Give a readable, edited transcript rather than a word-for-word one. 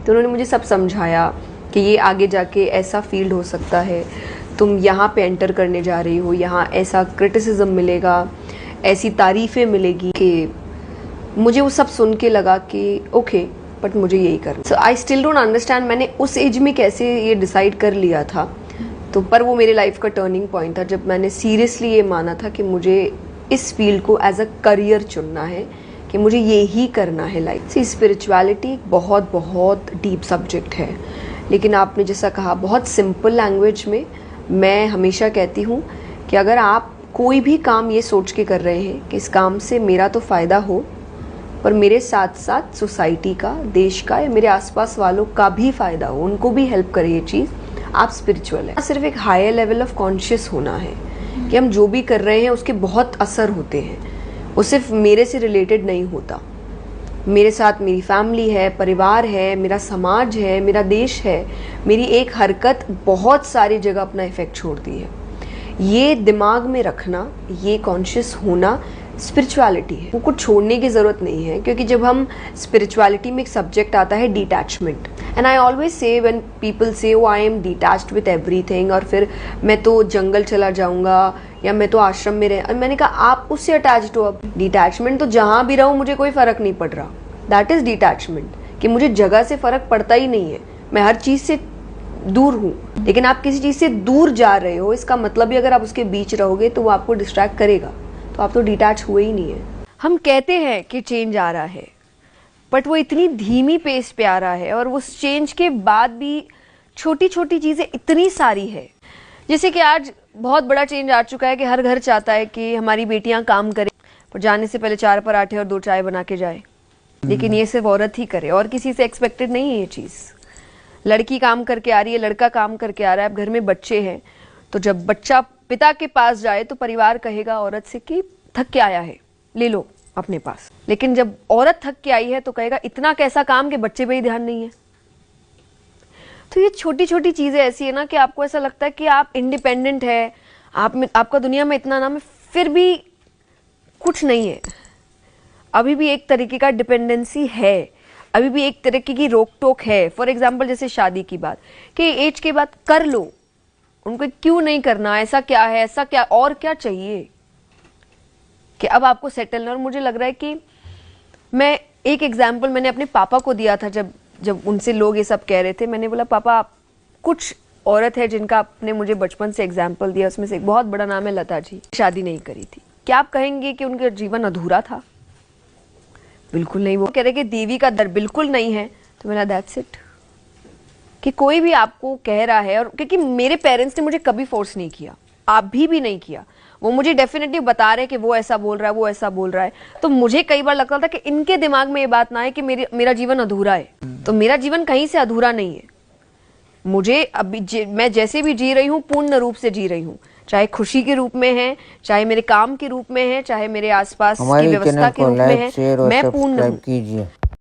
तो उन्होंने मुझे सब समझाया कि ये आगे जाके ऐसा फील्ड हो सकता है, तुम यहाँ पे एंटर करने जा रही हो, यहाँ ऐसा क्रिटिसिज्म मिलेगा, ऐसी तारीफ़ें मिलेगी। कि मुझे वो सब सुन के लगा कि ओके, बट मुझे यही करना। सो आई स्टिल डोंट अंडरस्टैंड मैंने उस एज में कैसे ये डिसाइड कर लिया था। तो पर वो मेरे लाइफ का टर्निंग पॉइंट था जब मैंने सीरियसली ये माना था कि मुझे इस फील्ड को एज अ करियर चुनना है, कि मुझे ये ही करना है लाइफ से। स्पिरिचुअलिटी बहुत बहुत डीप सब्जेक्ट है, लेकिन आपने जैसा कहा बहुत सिंपल लैंग्वेज में मैं हमेशा कहती हूँ कि अगर आप कोई भी काम ये सोच के कर रहे हैं कि इस काम से मेरा तो फ़ायदा हो, पर मेरे साथ साथ सोसाइटी का, देश का या मेरे आसपास वालों का भी फ़ायदा हो, उनको भी हेल्प करे ये चीज़, आप स्पिरिचुअल है। सिर्फ एक हायर लेवल ऑफ कॉन्शियस होना है कि हम जो भी कर रहे हैं उसके बहुत असर होते हैं। वो सिर्फ मेरे से रिलेटेड नहीं होता, मेरे साथ मेरी फैमिली है, परिवार है, मेरा समाज है, मेरा देश है। मेरी एक हरकत बहुत सारी जगह अपना इफेक्ट छोड़ती है। ये दिमाग में रखना, ये कॉन्शियस होना स्पिरिचुअलिटी है। वो कुछ छोड़ने की ज़रूरत नहीं है, क्योंकि जब हम स्पिरिचुअलिटी में एक सब्जेक्ट आता है detachment, and I always say when people say oh I am detached with everything, और फिर मैं तो जंगल चला जाऊंगा या मैं तो आश्रम में और मैंने कहा आप उससे अटैच्ड हो। अब डिटैचमेंट तो जहाँ भी रहूँ मुझे कोई फ़र्क नहीं पड़ रहा, दैट इज़ डिटैचमेंट, कि मुझे जगह से फ़र्क पड़ता ही नहीं है, मैं हर चीज़ से दूर हूँ। लेकिन आप किसी चीज़ से दूर जा रहे हो, इसका मतलब भी अगर आप उसके बीच रहोगे तो वो आपको डिस्ट्रैक्ट करेगा, तो आप तो डिटैच हुए ही नहीं है। हम कहते हैं कि चेंज आ रहा है, बट वो इतनी धीमी पेस पे आ रहा है, और उस चेंज के बाद भी छोटी छोटी चीज़ें इतनी सारी है। जैसे कि आज बहुत बड़ा चेंज आ चुका है कि हर घर चाहता है कि हमारी बेटियां काम करें, पर जाने से पहले 4 पराठे और 2 चाय बना के जाए। लेकिन ये सिर्फ औरत ही करे, और किसी से एक्सपेक्टेड नहीं है ये चीज़। लड़की काम करके आ रही है, लड़का काम करके आ रहा है, अब घर में बच्चे हैं, तो जब बच्चा पिता के पास जाए तो परिवार कहेगा औरत से कि थक के आया है, ले लो अपने पास। लेकिन जब औरत थक के आई है तो कहेगा इतना कैसा काम कि बच्चे पे ही ध्यान नहीं है। तो ये छोटी छोटी चीजें ऐसी है ना कि आपको ऐसा लगता है कि आप इंडिपेंडेंट है, आपका दुनिया में इतना नाम है, फिर भी कुछ नहीं है। अभी भी एक तरीके का डिपेंडेंसी है, अभी भी एक तरीके की रोक टोक है। फॉर एग्जाम्पल जैसे शादी की बात, कि एज के बाद कर लो, उनको क्यों नहीं करना, ऐसा क्या है, ऐसा क्या और क्या चाहिए कि अब आपको सेटल। और मुझे लग रहा है कि मैं एक एग्जाम्पल मैंने अपने पापा को दिया था, जब उनसे लोग ये सब कह रहे थे, मैंने बोला पापा आप, कुछ औरत है जिनका आपने मुझे बचपन से एग्जाम्पल दिया, उसमें से एक बहुत बड़ा नाम है लता जी, शादी नहीं करी थी, क्या आप कहेंगे कि उनका जीवन अधूरा था? बिल्कुल नहीं। वो कह रहे कि देवी का दर बिल्कुल नहीं है, तो मैंने दैट्स इट, कि कोई भी आपको कह रहा है, और क्योंकि मेरे पेरेंट्स ने मुझे कभी फोर्स नहीं किया, आप भी नहीं किया, वो मुझे डेफिनेटली बता रहे कि वो ऐसा बोल रहा है, वो ऐसा बोल रहा है, तो मुझे कई बार लगता था कि इनके दिमाग में ये बात ना है कि मेरा जीवन अधूरा है। तो मेरा जीवन कहीं से अधूरा नहीं है, मुझे अभी मैं जैसे भी जी रही हूँ पूर्ण रूप से जी रही हूँ, चाहे खुशी के रूप में है, चाहे मेरे काम के रूप में है, चाहे मेरे आसपास की व्यवस्था के रूप में है, मैं पूर्ण हूँ।